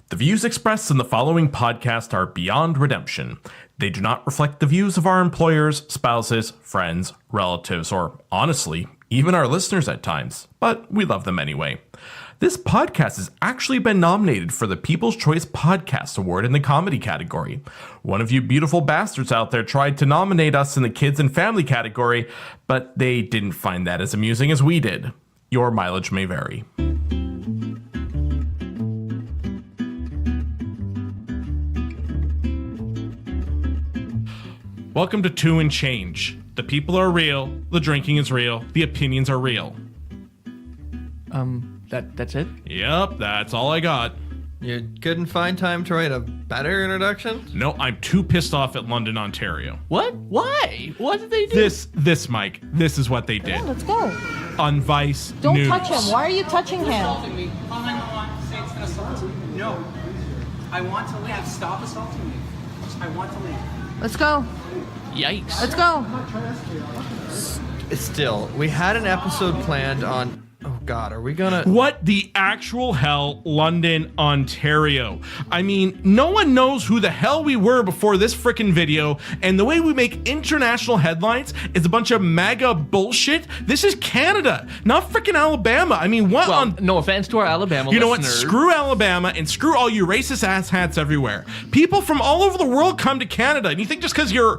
The views expressed in the following podcast are beyond redemption. They do not reflect the views of our employers, spouses, friends, relatives, or honestly, even our listeners at times, but we love them anyway. This podcast has actually been nominated for the People's Choice Podcast Award in the comedy category. One of you beautiful bastards out there tried to nominate us in the kids and family category, but they didn't find that as amusing as we did. Your mileage may vary. Welcome to Two and Change. The people are real, the drinking is real, the opinions are real. That's it? Yep, that's all I got. You couldn't find time to write a better introduction? No, I'm too pissed off at London, Ontario. What? Why? What did they do? This, Mike, this is what they did. Let's go. On Vice Don't News. touch him. Why are you touching him? Assaulting me. Say it's gonna assault me. No. I want to leave. Stop assaulting me. I want to leave. Let's go. Yikes. Let's go. Still, we had an episode planned on... Oh, God, are we gonna... What the actual hell, London, Ontario? I mean, no one knows who the hell we were before this frickin' video, and the way we make international headlines is a bunch of MAGA bullshit. This is Canada, not frickin' Alabama. I mean, what Well, on... no offense to our Alabama You know what? listeners. Screw Alabama and screw all you racist ass hats everywhere. People from all over the world come to Canada, and you think just because your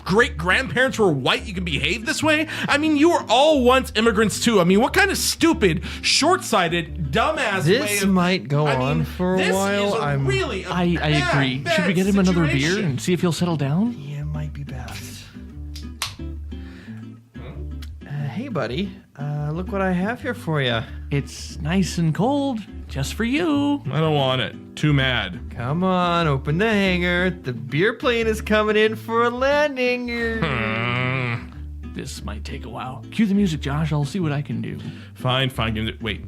great-grandparents were white, you can behave this way? I mean, you were all once immigrants too. I mean, what kind of stupid, short-sighted, dumbass way This of... might go on for a while. This is really a I bad, agree. bad Should we get him another beer situation. and see if he'll settle down? Yeah, it might be best. Hey, buddy. Look what I have here for you. It's nice and cold, just for you. I don't want it. Too mad. Come on, open the hangar. The beer plane is coming in for a landing. This might take a while. Cue the music, Josh. I'll see what I can do. Fine. Give me wait.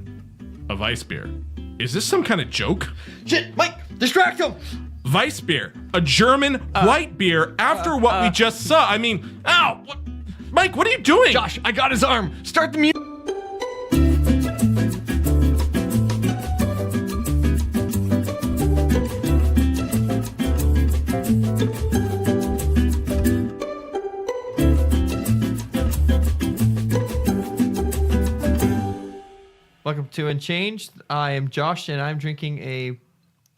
A Weiss beer. Is this some kind of joke? Shit, Mike, distract him. Weiss beer. A German white beer after what we just saw. I mean, ow! What? Mike, what are you doing? Josh, I got his arm. Start the music. Welcome to Unchanged. I am Josh, and I'm drinking a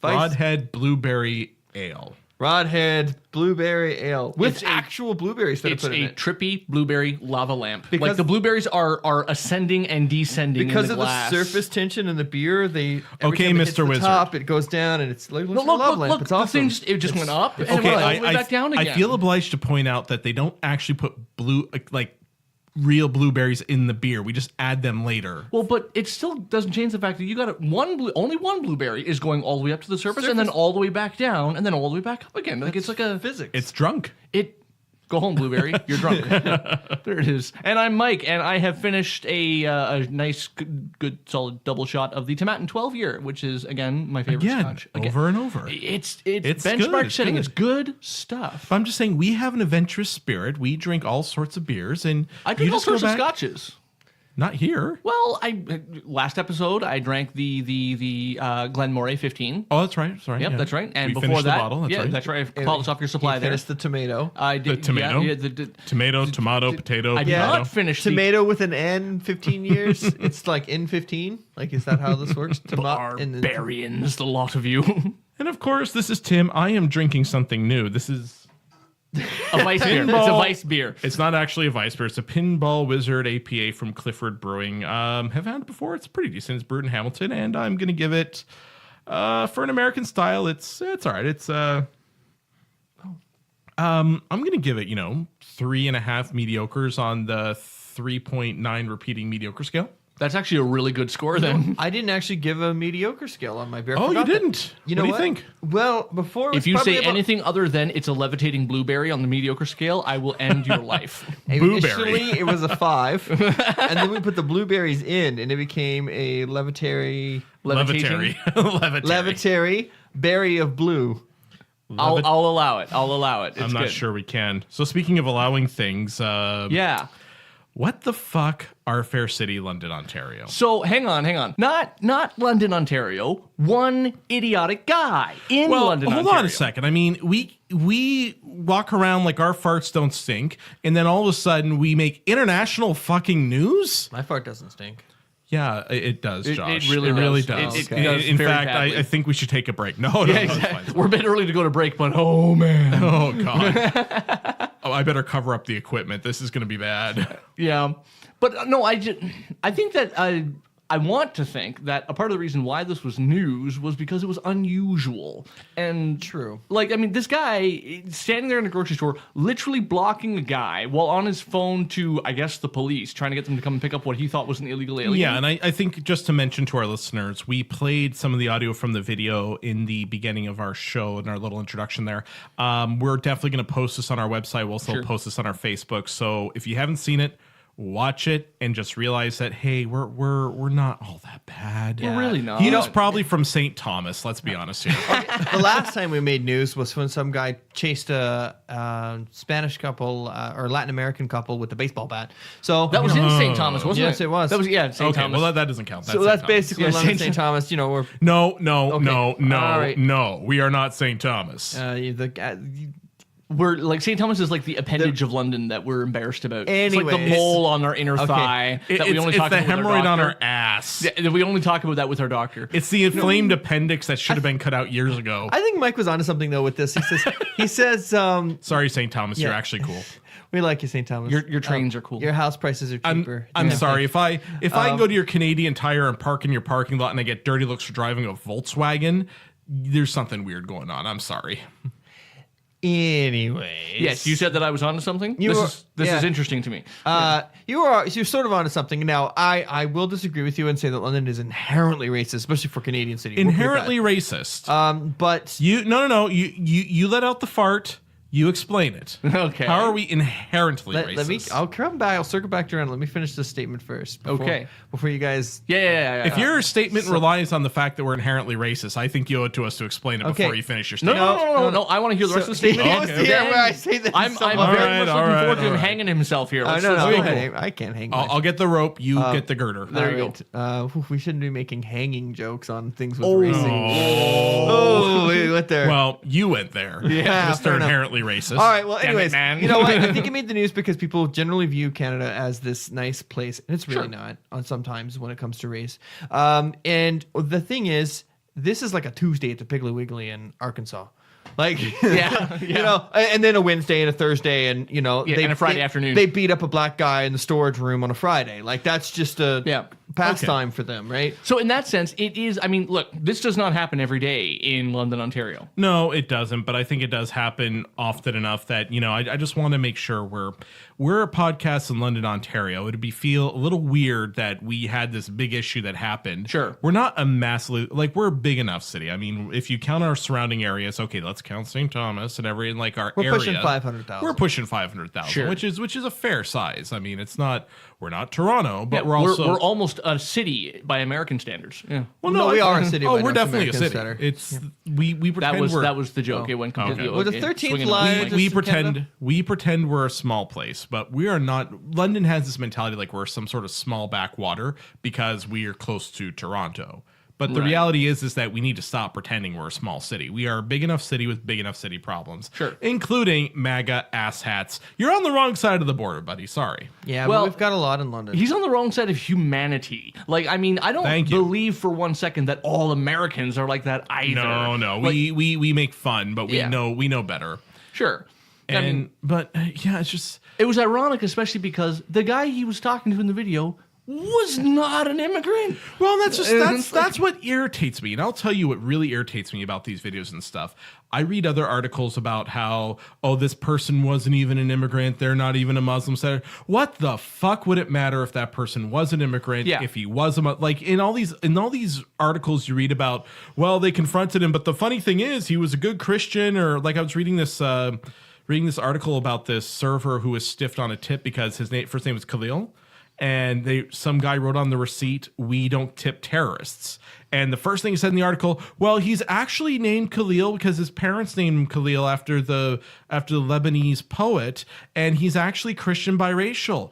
Vice Rodhead Blueberry Ale. Rodhead Blueberry Ale with It's a- actual blueberries that I It's put in a it. trippy blueberry lava lamp. Because- like the blueberries are ascending and descending Because in of the glass. the surface tension in the beer, they every Okay, time it hits Mr. the Wizard. top, it goes down, and it's like Look, a lava look, lamp. look. It's The awesome. thing just went up and Okay, went all the way back down again. I feel obliged to point out that they don't actually put real blueberries in the beer. We just add them later. Well, but it still doesn't change the fact that you got only one blueberry is going all the way up to the surface and then all the way back down and then all the way back up again. Like it's like a physics. It's drunk. Go home, blueberry. You're drunk. There it is. And I'm Mike, and I have finished a nice, good, solid double shot of the Tomatin 12 year, which is again my favorite Again, scotch. over and over. It's It's benchmark good, it's setting. good. It's good stuff. But I'm just saying, we have an adventurous spirit. We drink all sorts of beers, and I drink you all just go sorts of back- scotches. Not here. Well, last episode I drank the Glenmorangie 15. Oh, that's right. Sorry. Yep, yeah. that's right. And we before finished that, the bottle. That's yeah, right. that's right. I polished off your supply there. Finished the tomato. I did. The tomato? Yeah, Tomato, potato, I did potato. not finish the Tomato with an N, 15 years. It's like N15. Like, is that how this works? barbarians, the lot of you. And of course, this is Tim. I am drinking something new. This is... A Weiss beer. It's a Pinball. Weiss beer. It's not actually a Weiss beer. It's a Pinball Wizard APA from Clifford Brewing. Have had it before. It's pretty decent. It's brewed in Hamilton, and I'm gonna give it for an American style. It's all right. It's I'm gonna give it 3.5 mediocres on the 3.9 repeating mediocre scale. That's actually a really good score then. I didn't actually give a mediocre scale on my beer. I Oh, you forgot that. didn't? You know What what? do you think? Well, before it was If you probably say about- anything other than it's a levitating blueberry on the mediocre scale, I will end your life. Blueberry. Initially, it was a 5, and then we put the blueberries in, and it became a levitary Levitary. levitary berry of blue. I'll allow it. I'll allow it. It's I'm not good. sure we can. So speaking of allowing things, Yeah. What the fuck are Fair City, London, Ontario? So hang on. Not London, Ontario. One idiotic guy in London, hold Ontario. on a second. I mean, we walk around like our farts don't stink, and then all of a sudden we make international fucking news? My fart doesn't stink. Yeah, it does, Josh. It really does. It Okay. does In very fact, badly. I think we should take a break. No, Yeah, it's exactly. fine. We're a bit early to go to break, but oh man. Oh, God. Oh, I better cover up the equipment. This is going to be bad. Yeah, but no, I think that I want to think that a part of the reason why this was news was because it was unusual and True. Like, I mean, this guy standing there in a grocery store, literally blocking a guy while on his phone to, I guess, the police, trying to get them to come and pick up what he thought was an illegal alien. Yeah, and I think just to mention to our listeners, we played some of the audio from the video in the beginning of our show in our little introduction there. We're definitely going to post this on our website. We'll also post this on our Facebook. So if you haven't seen it, watch it and just realize that, hey, we're not all that bad. We're really not. He was probably from St. Thomas. Let's be honest here. The last time we made news was when some guy chased a Spanish couple or Latin American couple with a baseball bat. So That was in St. Thomas, wasn't it? Yes, it was. That was St. Okay, Thomas. well that doesn't count. so that's St. Thomas. basically Yeah, London, St. St. Thomas. You know, we're No, All right. no. We are not St. Thomas. We're like St. Thomas is like the appendage of London that we're embarrassed about. It's like the Anyways. mole on our inner thigh that we only it's talk the about with hemorrhoid our on doctor. our ass. Yeah, that we only talk about that with our doctor. It's the inflamed appendix that should have been cut out years ago. I think Mike was onto something though with this. He says Sorry, St. Thomas, you're Yeah. actually cool. we like you, St. Thomas. Your trains are cool. Your house prices are cheaper. I'm Yeah. sorry if I can go to your Canadian Tire and park in your parking lot and I get dirty looks for driving a Volkswagen, there's something weird going on. I'm sorry. Anyways. Yes, you said that I was onto something. You were- This yeah. is interesting to me. You're sort of onto something. Now, I will disagree with you and say that London is inherently racist, especially for Canadian city. Inherently racist. But No. You let out the fart. You explain it. Okay. How are we inherently racist? let me. I'll come back. I'll circle back around. Let me finish this statement first. Okay. Before you guys. Yeah. If your statement relies on the fact that we're inherently racist, I think you owe it to us to explain it Okay. before you finish your No, statement. no. I want to hear the rest of the So, statement. he wants to hear where I say that I'm someone- very Alright, much looking alright, forward to him alright. hanging himself here. No, Let's no, go. I can't hang. I'll get the rope. You get the girder. There you go. We shouldn't be making hanging jokes on things with racing. Oh, we went there. Well, you went there. Yeah, Mr. fair enough. Inherently racist. All right. Well, Damn it, anyways, man. you know what? I think it made the news because people generally view Canada as this nice place, and it's really not. On sometimes when it comes to race, and the thing is, this is like a Tuesday at the Piggly Wiggly in Arkansas. Like, you know, and then a Wednesday and a Thursday, and you know, and a Friday afternoon. They beat up a black guy in the storage room on a Friday. Like that's just a pastime for them, right? So in that sense, it is. I mean, look, this does not happen every day in London, Ontario. No, it doesn't, but I think it does happen often enough that, you know, I just want to make sure we're a podcast in London, Ontario. It'd feel a little weird that we had this big issue that happened. Sure. We're not a massively, like, we're a big enough city. I mean, if you count our surrounding areas, okay, let's count St. Thomas and every, like, our area. We're pushing 500,000. We're pushing 500,000, Sure. which is a fair size. I mean, it's not, we're not Toronto, but Yeah, we're also. we're almost a city by American standards. Yeah. well, No, we are a city Oh, by we're North definitely American a city. standard. It's we pretend we're That was the joke. It went completely. We're the okay, 13th swinging largest- the we in pretend Canada? we pretend we're a small place, but we are not. London has this mentality like we're some sort of small backwater because we are close to Toronto. But the Right. reality is that we need to stop pretending we're a small city. We are a big enough city with big enough city problems. Sure. Including MAGA asshats. You're on the wrong side of the border, buddy. Sorry. Yeah, Well, but we've got a lot in London. He's on the wrong side of humanity. Like, I mean, I don't Thank you. believe for one second that all Americans are like that either. No. Like, We make fun, but we Yeah. know better. sure. I And mean, but yeah, it's just it was ironic, especially because the guy he was talking to in the video was not an immigrant. well, that's what irritates me, and I'll tell you what really irritates me about these videos and stuff. I read other articles about how this person wasn't even an immigrant, they're not even a Muslim center. What the fuck would it matter if that person was an immigrant? Yeah. If he was like in all these articles you read about, well, they confronted him, but the funny thing is he was a good Christian, or like I was reading this article about this server who was stiffed on a tip because his first name was Khalil. And some guy wrote on the receipt, "We don't tip terrorists." And the first thing he said in the article, well, he's actually named Khalil because his parents named him Khalil after the Lebanese poet, and he's actually Christian biracial.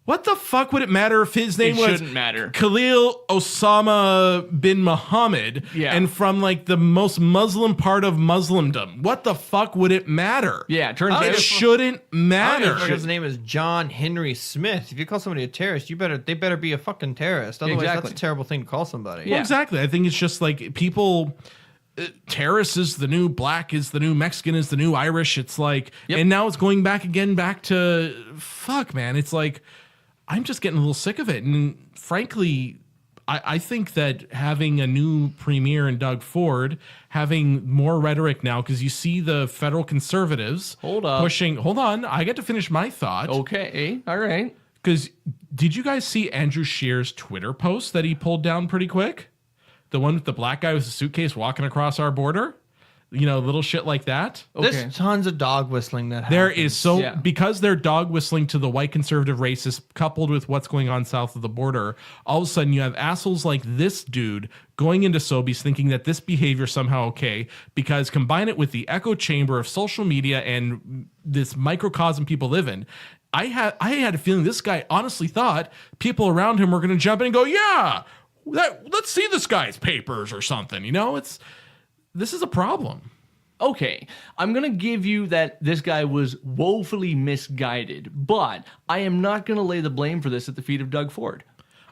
What the fuck would it matter if his name It was shouldn't matter. Khalil Osama bin Muhammad and from like the most Muslim part of Muslimdom? What the fuck would it matter? Yeah, it turns out It shouldn't matter. His name is John Henry Smith. If you call somebody a terrorist, they better be a fucking terrorist. Otherwise, Exactly. that's a terrible thing to call somebody. Well, exactly. I think it's just like people. Terrorist is the new black, is the new Mexican, is the new Irish. It's like, and now it's going back to fuck, man. It's like, I'm just getting a little sick of it. And frankly, I think that having a new premier in Doug Ford, having more rhetoric now, because you see the federal conservatives pushing. Hold on, I get to finish my thought. Okay, all right. Because did you guys see Andrew Scheer's Twitter post that he pulled down pretty quick? The one with the black guy with a suitcase walking across our border? You know, little shit like that. There's tons of dog whistling that happens. There is because they're dog whistling to the white conservative racists coupled with what's going on south of the border, all of a sudden you have assholes like this dude going into Sobeys thinking that this behavior is somehow okay, because combine it with the echo chamber of social media and this microcosm people live in. I had a feeling this guy honestly thought people around him were going to jump in and go, yeah, let's see this guy's papers or something. You know, this is a problem. Okay, I'm going to give you that this guy was woefully misguided, but I am not going to lay the blame for this at the feet of Doug Ford.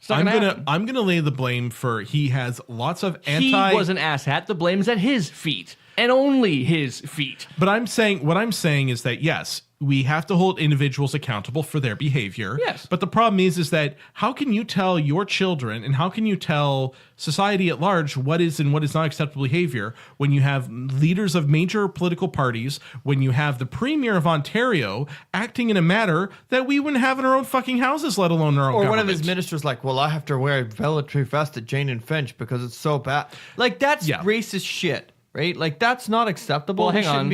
I'm gonna lay the blame for he has lots of He was an asshat. The blame is at his feet and only his feet. But what I'm saying is that yes, we have to hold individuals accountable for their behavior. Yes. But the problem is that how can you tell your children and how can you tell society at large what is and what is not acceptable behavior when you have leaders of major political parties, when you have the Premier of Ontario acting in a manner that we wouldn't have in our own fucking houses, let alone our own government. Or one of his ministers like, well, I have to wear a velvetary vest at Jane and Finch because it's so bad. Like, that's racist shit. Right? Like, that's not acceptable. Well, hang on.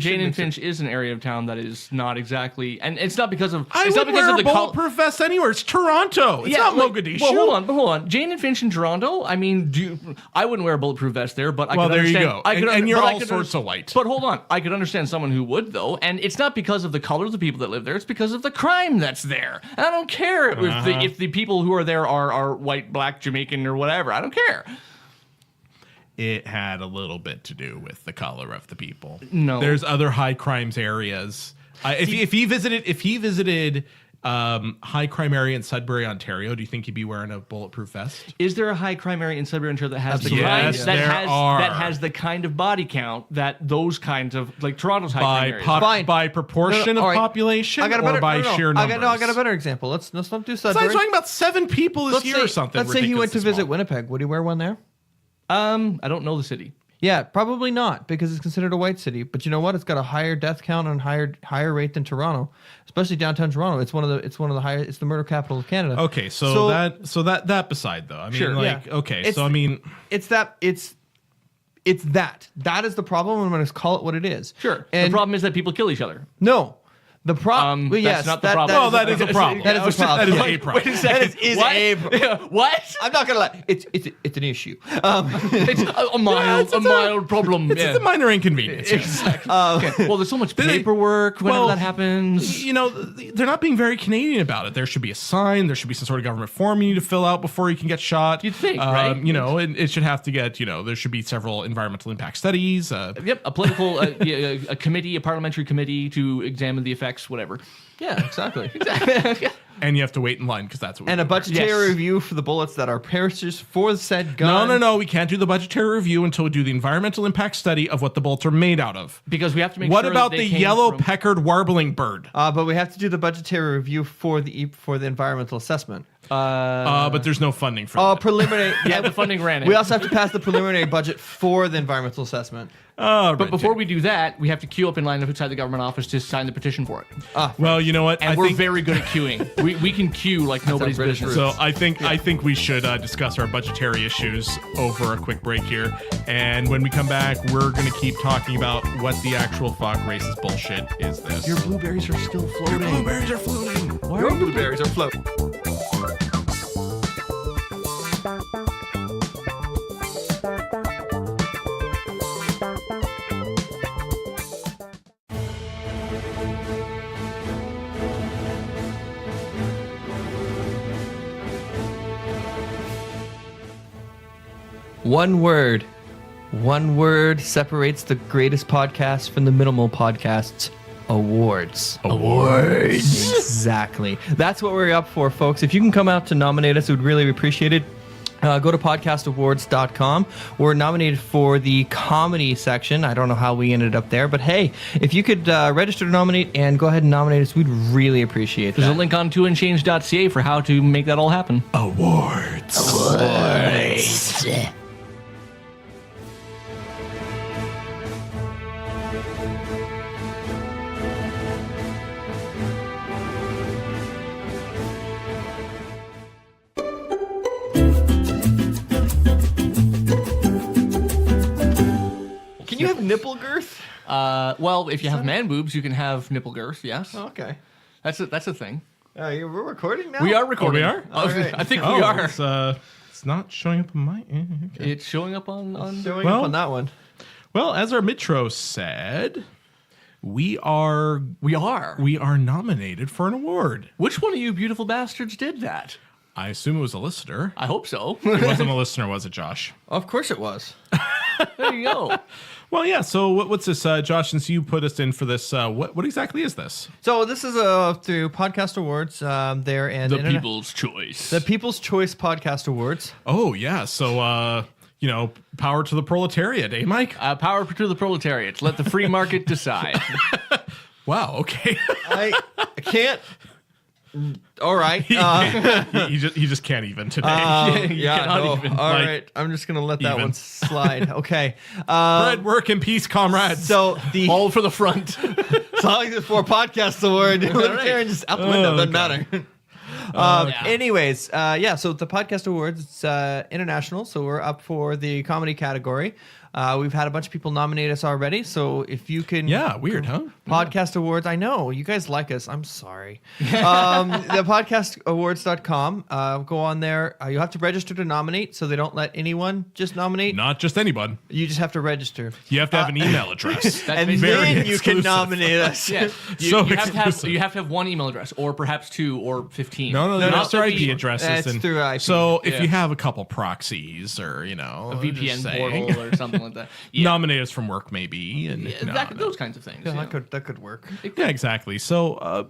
Jane and Finch is an area of town that is not exactly, and it's not because of. It's not because of the bulletproof vest anywhere. It's Toronto. It's not Mogadishu. Well, hold on. Jane and Finch in Toronto. I mean, I wouldn't wear a bulletproof vest there, but I could understand. There you go. And you're all sorts of white. But hold on, I could understand someone who would though, and it's not because of the color of the people that live there. It's because of the crime that's there. And I don't care if the people who are there are white, black, Jamaican, or whatever. I don't care. It had a little bit to do with the color of the people. No, there's other high crimes areas. If he visited high crime area in Sudbury, Ontario, do you think he'd be wearing a bulletproof vest? Is there a high crime area in Sudbury, Ontario that has that has the kind of body count that those kinds of like Toronto's high crime areas? By proportion of population or by sheer numbers? I got a better example. Let's not do Sudbury. So I was talking about 7 people this year or something. Let's say he went to visit Winnipeg. Would he wear one there? I don't know the city. Yeah, probably not because it's considered a white city. But you know what? It's got a higher death count and higher rate than Toronto, especially downtown Toronto. It's one of the higher. It's the murder capital of Canada. Okay, so that beside though. I mean, it's that. That is the problem. I'm going to call it what it is. Sure. And the problem is that people kill each other. No. The problem. That's not the problem. That is a problem. That is a problem. That is a problem. Wait a second. What? I'm not gonna lie. It's an issue. It's a mild problem. It's a minor inconvenience. Exactly. Okay. Well, there's so much paperwork whenever that happens. You know, they're not being very Canadian about it. There should be a sign. There should be some sort of government form you need to fill out before you can get shot. You'd think, right? You know, it should have to get. You know, there should be several environmental impact studies. Yep. A political a committee, a parliamentary committee to examine the effects. Whatever. Yeah, exactly. And you have to wait in line because that's what. And a budgetary review for the bullets that are purchased for said gun. No. We can't do the budgetary review until we do the environmental impact study of what the bullets are made out of. Because we have to make. What sure about that the yellow peckered warbling bird? But we have to do the budgetary review for the environmental assessment. But there's no funding for that. Preliminary. Yeah, the funding ran out. We also have to pass the preliminary budget for the environmental assessment. But before we do that, we have to queue up in line outside the government office to sign the petition for it. Well, you know what? And we're very good at queuing. We can queue like nobody's business. So I think we should discuss our budgetary issues over a quick break here. And when we come back, we're going to keep talking about what the actual fuck racist bullshit is this. Your blueberries are still floating. Your blueberries are floating. Why are blueberries are floating? One word. One word separates the greatest podcast from the minimal podcasts. Awards. Exactly. That's what we're up for, folks. If you can come out to nominate us, we would really appreciate it. Go to podcastawards.com. We're nominated for the comedy section. I don't know how we ended up there, but hey, if you could register to nominate and go ahead and nominate us, we'd really appreciate that. There's a link on toandchange.ca for how to make that all happen. Awards. Can you have nipple girth? Well, if you have man boobs, you can have nipple girth. Yes, Okay. that's a thing. We're recording now? We are recording. we are? All right. I think we are. It's not showing up on my. Okay. It's showing up on. Showing Well- up on that one. Well, as our Mitro said, we are nominated for an award. Which one of you beautiful bastards did that? I assume it was a listener. I hope so. It wasn't a listener, was it, Josh? Of course it was. There you go. Well, yeah. So what's this, Josh? Since you put us in for this, what exactly is this? So this is through Podcast Awards. There and The People's Choice. the People's Choice Podcast Awards. Oh yeah. So power to the proletariat, eh, Mike? Power to the proletariat. Let the free market decide. Wow. Okay. I can't. All right. he just can't even today. Yeah. cannot No. even, All like, right. I'm just gonna let that even. one slide. Okay. Bread, work, and peace, comrades. So the All for the front. Song for Podcast Award. Libertarian just out the window. Doesn't matter. Anyways, so the Podcast Awards, it's international, so we're up for the comedy category. We've had a bunch of people nominate us already, so if you can... yeah, weird, huh? Podcast Awards, I know, you guys like us. I'm sorry. The podcastawards.com, go on there. You have to register to nominate, so they don't let anyone just nominate. Not just anyone. You just have to register. You have to have an email address. That's And very then you can exclusive. nominate us. Yeah. So you have exclusive. to have one email address, or perhaps 2 or 15. No, no, just their so IP we- addresses. That's and through IP. So if Yeah. you have a couple proxies or, a just VPN saying, portal or something like that. Yeah, nominate us from work maybe. And exactly those kinds of things. Yeah, yeah. that could work. Yeah, exactly. So,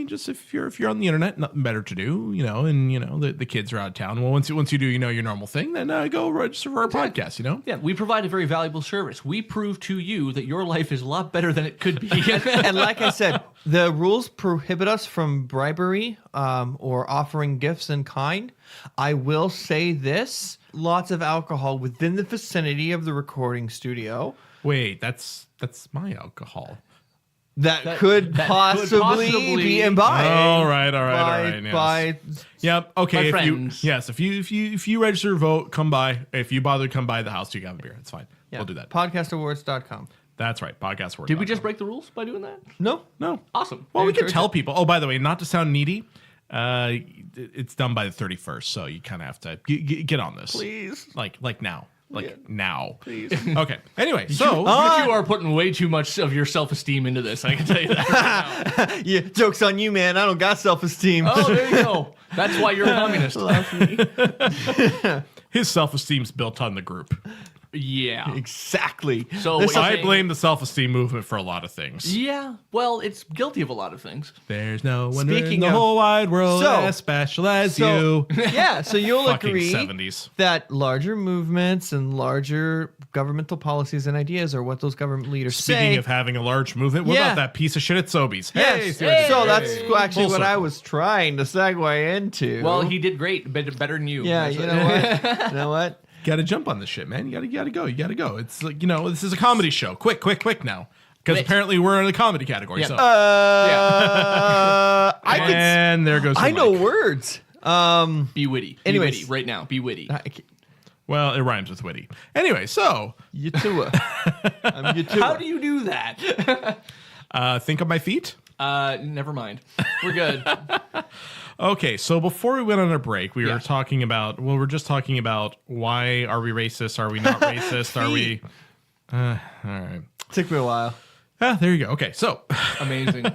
just if you're on the internet, nothing better to do, and the kids are out of town. Well, once you do, your normal thing, then go register for our podcast. Yeah, we provide a very valuable service. We prove to you that your life is a lot better than it could be. And like I said, the rules prohibit us from bribery or offering gifts in kind. I will say this: lots of alcohol within the vicinity of the recording studio Wait, that's my alcohol. that could possibly be imbibed. All right. Yes. By Yep. Okay. My If you friends. if you register, vote, come by. If you bother to come by the house, you can have a beer. It's fine. We'll do that. podcastawards.com. That's right. Podcast word. Did we just break the rules by doing that? No, No. Awesome. Well, we could encourage tell it. people. Oh, by the way, not to sound needy, it's done by the 31st, so you kind of have to get on this. please. Like now. Now. Please. Okay. Anyway, so You are putting way too much of your self-esteem into this. I can tell you that. Yeah, joke's on you, man. I don't got self-esteem. Oh, there you go. That's why you're a communist. his self-esteem's built on the group. Yeah. Exactly. So This- what you're I saying- blame the self-esteem movement for a lot of things. Yeah. Well, it's guilty of a lot of things. There's no one in Speaking the of- whole wide world So- as special as so you. yeah, so you'll Fucking agree 70s. that larger movements and larger governmental policies and ideas are what those government leaders Speaking say. of having a large movement, what Yeah. about that piece of shit at Sobeys? Yes. see what I did So there? that's actually Full what I circle. was trying to segue into. Well, he did great. Better than you. yeah, That's you it. know what? You know what? Got to jump on this shit, man. You gotta go. It's like, this is a comedy show. Quick now. Because Wait. apparently we're in the comedy category. Yeah. So. I could. And there goes. I the know mic. words. Be witty. Be Anyways. witty right now. Be witty. Well, it rhymes with witty. Anyway, so You too. I'm you too. How do you do that? think of my feet. Never mind. We're good. Okay, so before we went on a break, we were talking about. Well, we're just talking about why are we racist? Are we not racist? Are we? All right. Took me a while. There you go. Okay, so Amazing.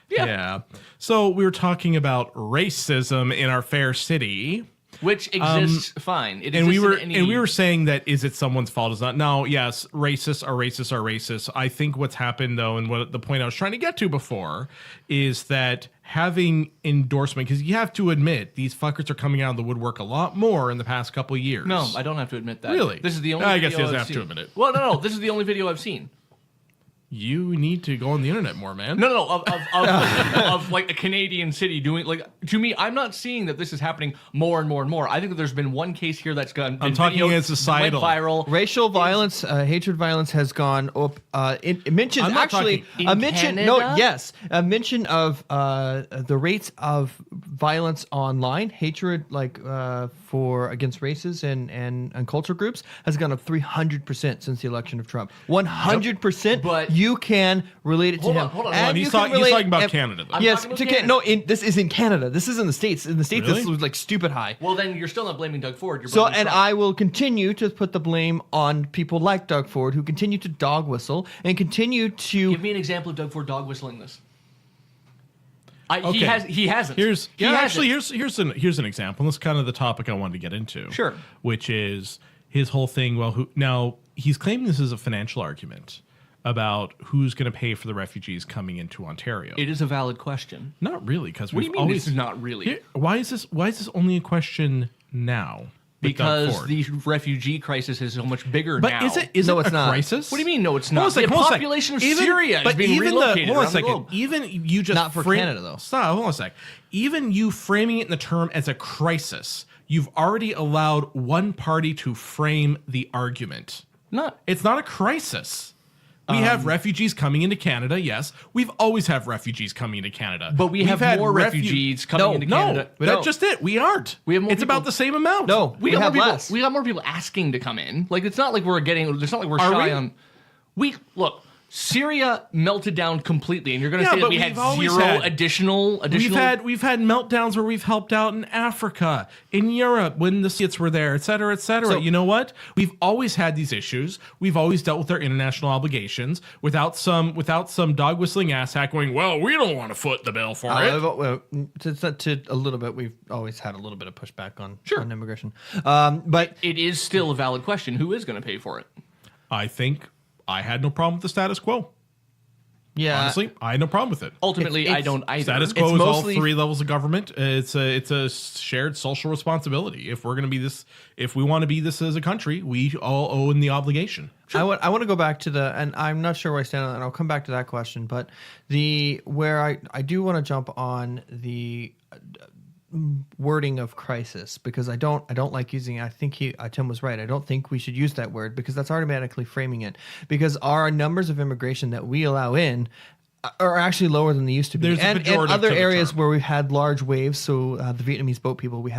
yeah. So we were talking about racism in our fair city. which exists fine. It And we exists in any- were saying that is it someone's fault? Is not. No, yes, racists are racist are racist. I think what's happened though, and what the point I was trying to get to before is that having endorsement, because you have to admit these fuckers are coming out of the woodwork a lot more in the past couple of years. No, I don't have to admit that. Really? This is the only. I guess video he doesn't I've have to seen. admit it. Well, no, this is the only video I've seen. You need to go on the internet more, man. No, of like a Canadian city doing like to me. I'm not seeing that this is happening more and more and more. I think that there's been one case here that's gone. I'm talking as societal. Went viral. Racial violence, hatred violence has gone up. It mentions I'm not actually talking- a In mention. Canada? No, yes, a mention of the rates of violence online, hatred like for against races and cultural groups has gone up 300% since the election of Trump. 100%. But- you can relate it to Hold him. on, hold on, And hold on. you He's can talking relate- about and- Canada, though. I'm Yes, talking to about no. Canada. This is in Canada. This is in the States. In the States, Really? this was like stupid high. Well, then you're still not blaming Doug Ford. You're So, blaming and Trump. I will continue to put the blame on people like Doug Ford who continue to dog whistle and continue to. Give me an example of Doug Ford dog whistling this. Okay. He hasn't. Here's He actually hasn't. here's an example. This is kind of the topic I wanted to get into. Sure. Which is his whole thing. Well, now he's claiming this is a financial argument about who's going to pay for the refugees coming into Ontario. It is a valid question. Not really, because What do we've you mean always this is not really? Here- why is this only a question now? with Doug Because Ford? the refugee crisis is so much bigger but now. is No, it it's a not. crisis? What do you mean? No, it's Hold on not. a second, The hold on a second. population of Even- Syria is but being even relocated hold on a around the second. globe. Even you just Not for Canada, though. Stop. Hold on a sec. Even you framing it in the term as a crisis, you've already allowed one party to frame the argument. Not. It's not a crisis. We have refugees coming into Canada. Yes, we've always have refugees coming into Canada. But we have had more refugees coming into Canada. No, that's just it. We aren't. We have more It's people- about the same amount. No, We got more have people. less. We got more people asking to come in. Like it's not like we're getting. It's not like we're Are shy we? on. We look. Syria melted down completely, and you're going to Yeah, say that but we had we've always zero had- additional. We've had meltdowns where we've helped out in Africa, in Europe when the Soviets were there, et cetera, et cetera. So- You know what? We've always had these issues. We've always dealt with our international obligations without some dog whistling asshat going, well, we don't want to foot the bill for it. To a little bit, we've always had a little bit of pushback on immigration, but It is still a valid question. Who is going to pay for it? I think I had no problem with the status quo. yeah, Honestly, I had no problem with it. Ultimately, It's- I don't either. Status quo It's is all mostly- three levels of government. It's a shared social responsibility. If we're going to be this, if we want to be this as a country, we all owe in the obligation. I want to go back to and I'm not sure where I stand on that, and I'll come back to that question. But where I do want to jump on the wording of crisis, because I don't like using. I think Tim was right. I don't think we should use that word because that's automatically framing it. Because our numbers of immigration that we allow in are actually lower than they used to be. There's a and pejorative other to the areas term. where we've had large waves. So the Vietnamese boat people, we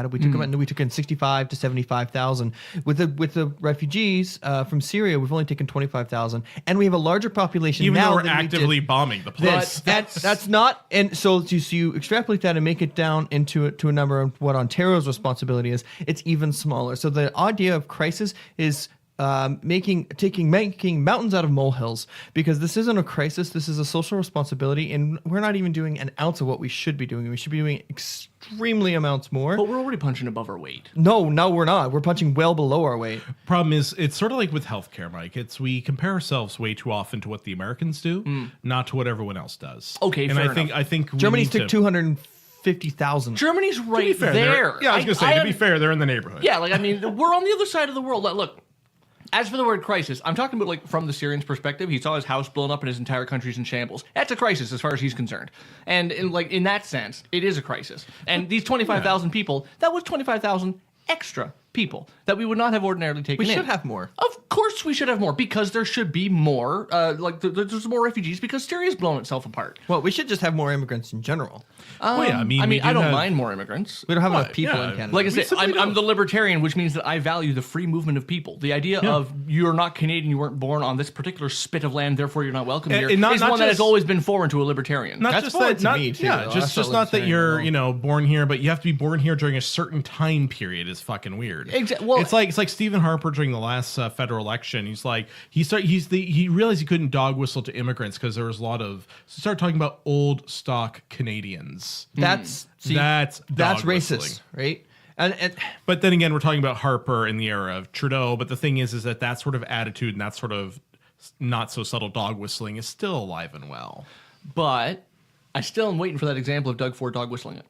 took in 65 to 75,000. With the refugees from Syria, we've only taken 25,000, and we have a larger population Even now though we're than we did. actively bombing the place. But that's not, and so you extrapolate that and make it down into to a number of what Ontario's responsibility is. It's even smaller. So the idea of crisis is making mountains out of molehills, because this isn't a crisis. This is a social responsibility, and we're not even doing an ounce of what we should be doing. We should be doing extremely amounts more. But we're already punching above our weight. No, we're not. We're punching well below our weight. Problem is, it's sort of like with healthcare, Mike. We compare ourselves way too often to what the Americans do, not to what everyone else does. Okay, and fair I think we Germany's need took to, 250,000. Germany's to be right fair, there. Yeah, I was gonna say, to be fair, they're in the neighborhood. Yeah, like I mean, we're on the other side of the world. Look, as for the word crisis, I'm talking about like from the Syrian's perspective. He saw his house blown up and his entire country's in shambles. That's a crisis as far as he's concerned. And in that sense, it is a crisis. And these 25,000 people, that was 25,000 extra people that we would not have ordinarily taken We in. should have more. Of course we should have more, because there should be more, there's more refugees because Syria's blown itself apart. Well, we should just have more immigrants in general. Well, yeah, I mean, we do I don't have- mind more immigrants. We don't have Well, enough people yeah, in Canada. Like I We said, simply I'm don't. the libertarian, which means that I value the free movement of people. The idea of you're not Canadian, you weren't born on this particular spit of land, therefore you're not welcome here, and not is one that has just- always been foreign to a libertarian. Not That's just foreign that, to not, me, too, yeah, though. just That's not that libertarian you're alone. born here, but you have to be born here during a certain time period is fucking weird. Well, it's like Stephen Harper during the last federal election. He's like he realized he couldn't dog whistle to immigrants because there was a lot of started talking about old stock Canadians. That's That's dog racist, whistling. right? But then again, we're talking about Harper in the era of Trudeau. But the thing is that sort of attitude and that sort of not so subtle dog whistling is still alive and well. But I still am waiting for that example of Doug Ford dog whistling it.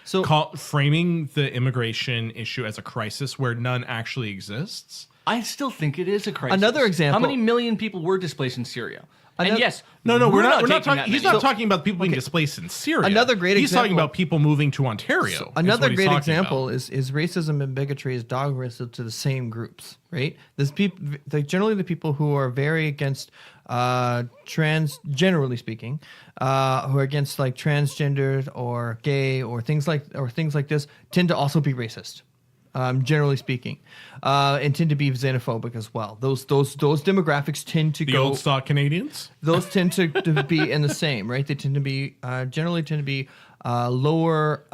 So Framing the immigration issue as a crisis where none actually exists. I still think it is a crisis. Another example. How many million people were displaced in Syria? And yes, we're not taking talking. that He's many. not talking about people being displaced in Syria. Another great He's talking example- about people moving to Ontario. Another great example is racism and bigotry is dog whistled to the same groups, right? There's people, generally the people who are very against trans, generally speaking, who are against like transgendered or gay or things like this, tend to also be racist. Generally speaking, and tend to be xenophobic as well. Those demographics tend to the go. old stock Canadians. Those tend to be in the same, right? They tend to be generally lower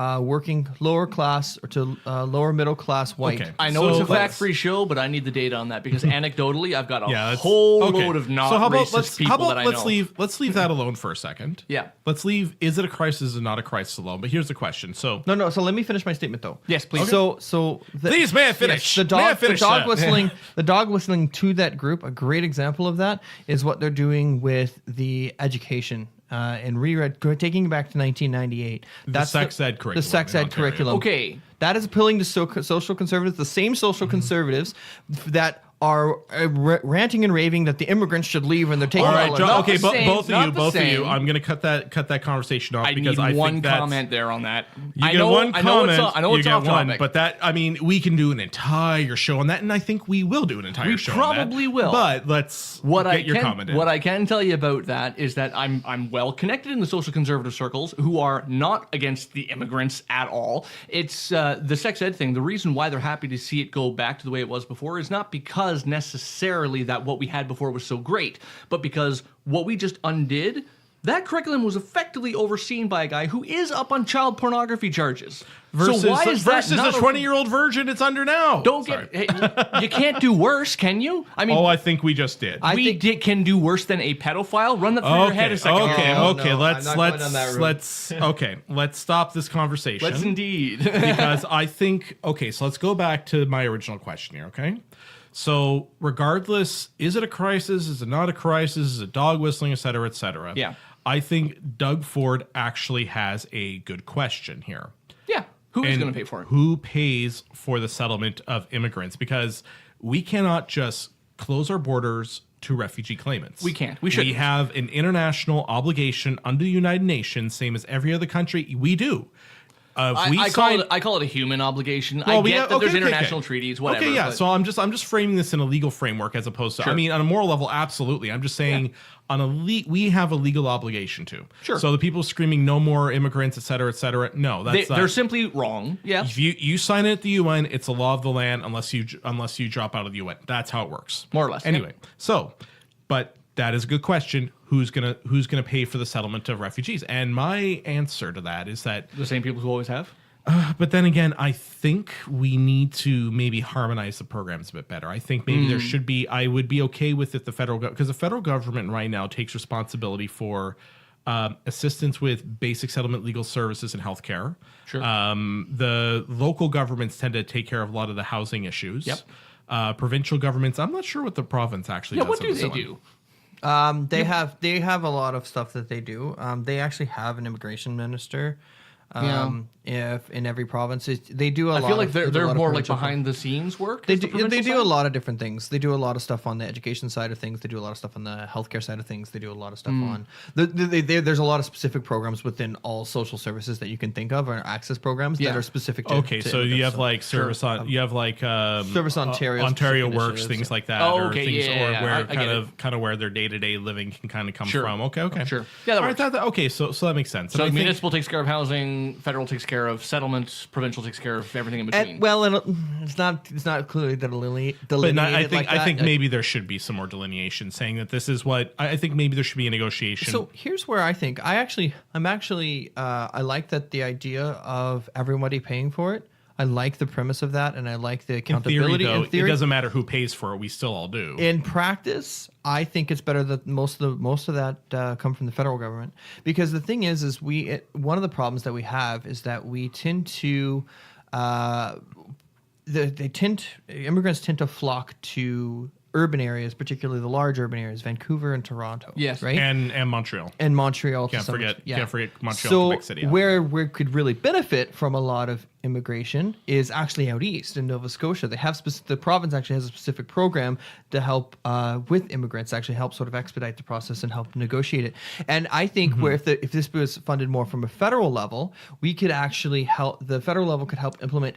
lower class or to lower middle class white. Okay. I know So it's a fact-free show, but I need the data on that because anecdotally, I've got a that's- whole okay. load of not So how about racist people that I know. let's leave that alone for a second. Yeah. Let's leave. Is it a crisis or not a crisis alone? But here's the question. So No. So let me finish my statement though. Yes, please. Please, may I finish? The May I dog, finish, the dog sir? whistling, the dog whistling to that group. A great example of that is what they're doing with the education and taking it back to 1998. That's sex ed curriculum The sex in ed Ontario. curriculum. Okay. That is appealing to social conservatives, the same social conservatives that are ranting and raving that the immigrants should leave and they're taking All right, all John, not okay, the same, both not of the you. same. I'm going to cut that conversation off I because need I one think that's, comment there on that. You I get know, one I know comment. I know you it's get off one, topic. but that we can do an entire show on that, and I think we will do an entire We show. on that. probably will. But let's get your comment in. What I can tell you about that is that I'm well connected in the social conservative circles who are not against the immigrants at all. It's the sex ed thing. The reason why they're happy to see it go back to the way it was before is not because necessarily that what we had before was so great, but because what we just undid, that curriculum was effectively overseen by a guy who is up on child pornography charges. versus so why is that versus not the 20-year-old virgin it's under now. Don't Sorry. get. Hey, you can't do worse, can you? I mean, I think we just did. can do worse than a pedophile. Run that through your head a second. Okay. No, Let's I'm not going down that route. let's stop this conversation. Let's indeed. Because I think so let's go back to my original question here. Okay, so regardless, is it a crisis? Is it not a crisis? Is it dog whistling, et cetera, et cetera? Yeah. I think Doug Ford actually has a good question here. Yeah. Who is And going to pay for it? Who pays for the settlement of immigrants? Because we cannot just close our borders to refugee claimants. We can't. We shouldn't. We have an international obligation under the United Nations, same as every other country. We do. I call it a human obligation. Well, I get that there's international treaties, whatever. Okay, yeah. but- So I'm just framing this in a legal framework as opposed to. Sure. I mean, on a moral level, absolutely. I'm just saying on a we have a legal obligation to. Sure. So the people screaming no more immigrants, et cetera, et cetera. No, that's they're simply wrong. Yeah. If you sign it at the UN, it's a law of the land unless you drop out of the UN. That's how it works. More or less, Anyway, but that is a good question. Who's gonna pay for the settlement of refugees? And my answer to that is that. The same people who always have. But then again, I think we need to maybe harmonize the programs a bit better. I think maybe there should be. I would be okay with if the federal because the federal government right now takes responsibility for assistance with basic settlement legal services and healthcare. Sure. The local governments tend to take care of a lot of the housing issues. Yep. Provincial governments. I'm not sure what the province actually does. What do on they this one. do? They have a lot of stuff that they do. They actually have an immigration minister. If in every province they do a lot. I feel like they do a they're lot of more like provincial behind the scenes work. They as the do. They provincial do a side? lot of different things. They do a lot of stuff on the education side of things. They do a lot of stuff on the healthcare side of things. They do a lot of stuff on. There's a lot of specific programs within all social services that you can think of, or access programs that are specific to. Okay, to so you immigrants. have like service on. You have like Service Ontario Ontario specific Works, initiatives, things yeah. like that, Oh, or okay, things, yeah, or yeah, where I get kind of where their day-to-day living can kind of come Sure. from. Okay, Sure. Yeah, that All right, works. okay, so that makes sense. So And I think- municipal takes care of housing, federal takes care of settlements, provincial takes care of everything in between. It's not clearly delineated But I like think that. I think maybe there should be some more delineation, saying that this is what I think. Maybe there should be a negotiation. So here's where I think I like that the idea of everybody paying for it. I like the premise of that, and I like the in accountability. theory, though, in theory, it doesn't matter who pays for it. We still all do. in practice, I think it's better that most of that come from the federal government, because the thing is one of the problems that we have is that we tend to immigrants tend to flock to urban areas, particularly the large urban areas, Vancouver and Toronto. Yes. Right. And Montreal. And Montreal. Can't forget Montreal, So Quebec City. Yeah. where we could really benefit from a lot of immigration is actually out east in Nova Scotia. They have the province actually has a specific program to help with immigrants, actually help sort of expedite the process and help negotiate it. And I think where if this was funded more from a federal level, we could actually help. The federal level could help implement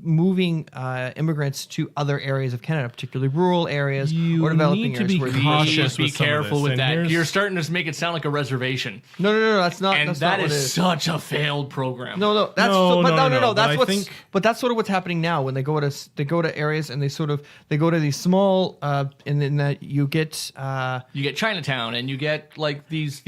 moving immigrants to other areas of Canada, particularly rural areas You or developing need to areas. be where cautious. Be with some of careful this, with and that. here's- You're starting to make it sound like a reservation. No, that's not. And that's that not what it is is. such a failed program. No, that's No, but no, no. but I That's what's think- but that's sort of what's happening now when they go to areas and they go to these small and then that you get You get Chinatown, and you get like these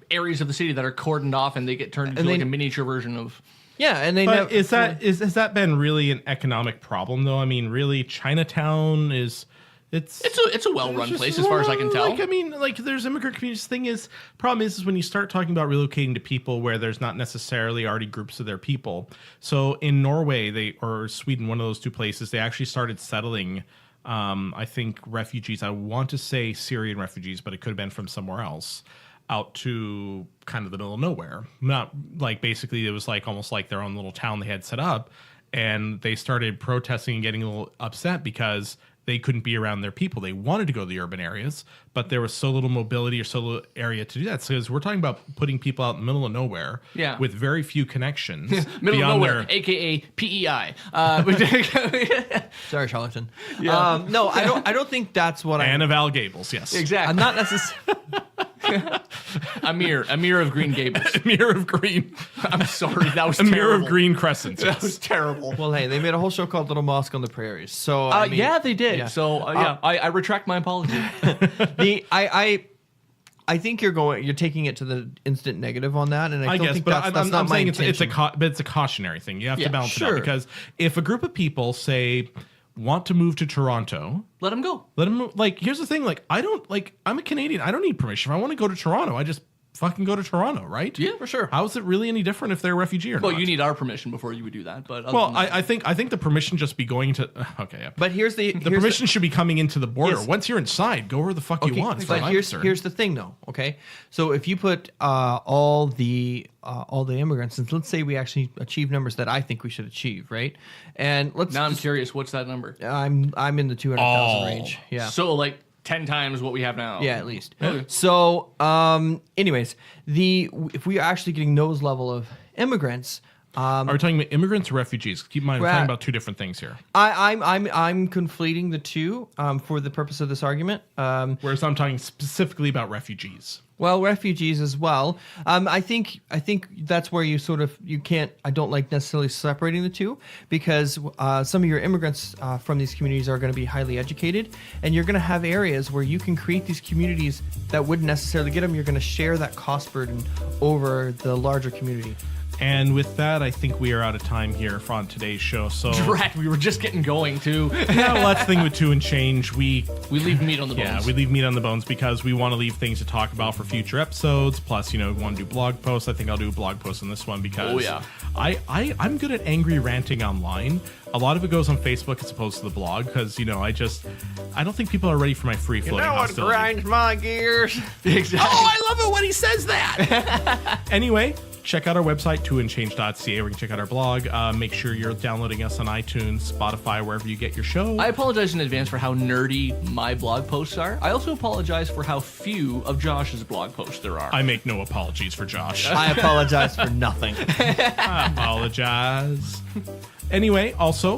areas of the city that are cordoned off, and they get turned into And like they- a miniature version of. yeah, and they But never, has that been really an economic problem though? I mean, really, Chinatown is it's a well-run just place as far as I can tell. Like, I mean, like there's immigrant communities. Problem is when you start talking about relocating to people where there's not necessarily already groups of their people. So in Norway, or Sweden, one of those two places, they actually started settling. I think refugees. I want to say Syrian refugees, but it could have been from somewhere else. Out to kind of the middle of nowhere. Not like basically it was like almost like their own little town they had set up, and they started protesting and getting a little upset because they couldn't be around their people. They wanted to go to the urban areas, but there was so little mobility or so little area to do that. So we're talking about putting people out in the middle of nowhere with very few connections. Middle of beyond nowhere, aka PEI. sorry, Charlatan. No, I don't think that's what and of Al Gables, yes. Exactly. I'm not necessarily. Amir of Green Gables. A mirror of green. I'm sorry, that was A mirror terrible. of green crescents. That Yes. was terrible. Well, hey, they made a whole show called Little Mosque on the Prairies. So I mean, Yeah, they did. yeah. So I retract my apology. I think you're taking it to the instant negative on that, and I don't guess, think but that's not I'm my saying intention. it's a cautionary thing. You have Yeah, to balance it sure. out because if a group of people say want to move to Toronto, Let him go. let them move. Like, here's the thing: like, I'm a Canadian. I don't need permission. If I want to go to Toronto, I just fucking go to Toronto, right? Yeah, for sure. How is it really any different if they're a refugee or Well, not? you need our permission before you would do that. But other Well, than that- I think the permission just be going to okay. Yeah. But here's the permission should be coming into the border. Yes. Once you're inside, go where the fuck you want. as far as But I'm here's concerned. the thing, though. Okay, so if you put all the immigrants, and let's say we actually achieve numbers that I think we should achieve, right? And let's. now I'm curious, what's that number? I'm in the 200,000 range. Yeah. So like 10 times what we have now. Yeah, at least. Okay. So, anyways, if we are actually getting those level of immigrants, Are we talking about immigrants or refugees? Keep in mind, we're Right. talking about two different things here. I'm conflating the two for the purpose of this argument. Whereas I'm talking specifically about refugees. Well, refugees as well. I think that's where you can't. I don't like necessarily separating the two because some of your immigrants from these communities are going to be highly educated, and you're going to have areas where you can create these communities that wouldn't necessarily get them. You're going to share that cost burden over the larger community. And with that, I think we are out of time here on today's show. So Drat, we were just getting going too. yeah, well, that's the thing with Two and Change. We leave meat on the bones. Yeah, we leave meat on the bones because we want to leave things to talk about for future episodes. Plus, we want to do blog posts. I think I'll do a blog post on this one because Oh, yeah. I'm good at angry ranting online. A lot of it goes on Facebook as opposed to the blog because, I don't think people are ready for my free floating hostility. my gears? Exactly. Oh, I love it when he says that. Anyway, check out our website, twoandchange.ca, where you can check out our blog. Make sure you're downloading us on iTunes, Spotify, wherever you get your show. I apologize in advance for how nerdy my blog posts are. I also apologize for how few of Josh's blog posts there are. I make no apologies for Josh. I apologize for nothing. I apologize. Anyway, also,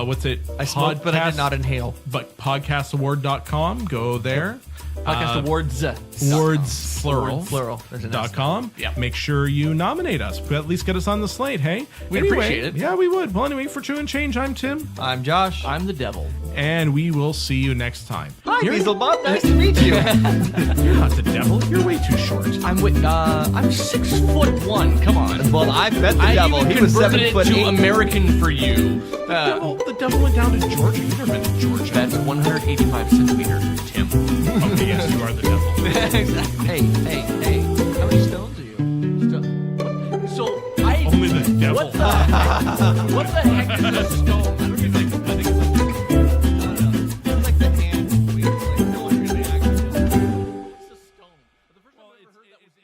what's it? I smoked, but I did not inhale. But podcastaward.com. Go there. Podcast Awards. Awards, plural. Plural. There's an S. .com. Yep. Make sure you nominate us. At least get us on the slate, hey? We'd Anyway, appreciate it. Yeah, we would. Well, anyway, for Two and Change, I'm Tim. I'm Josh. I'm the devil. And we will see you next time. Hi, You're, Beelzebub. Nice to meet you. you're not the devil. You're way too short. I'm 6'1". Come on. Well, I bet the I devil. even He was converted 7 it foot to 8. American for you. The devil went down to Georgia. You've never been to Georgia. That's 185 centimeters, Tim. Okay, yes, you are the devil. Exactly. Hey. How many stones are you? So Only the devil. What What the heck is a stone? I don't think it's like, it's like the hand waving, like no one really actually. It's a stone. The first time I ever heard that was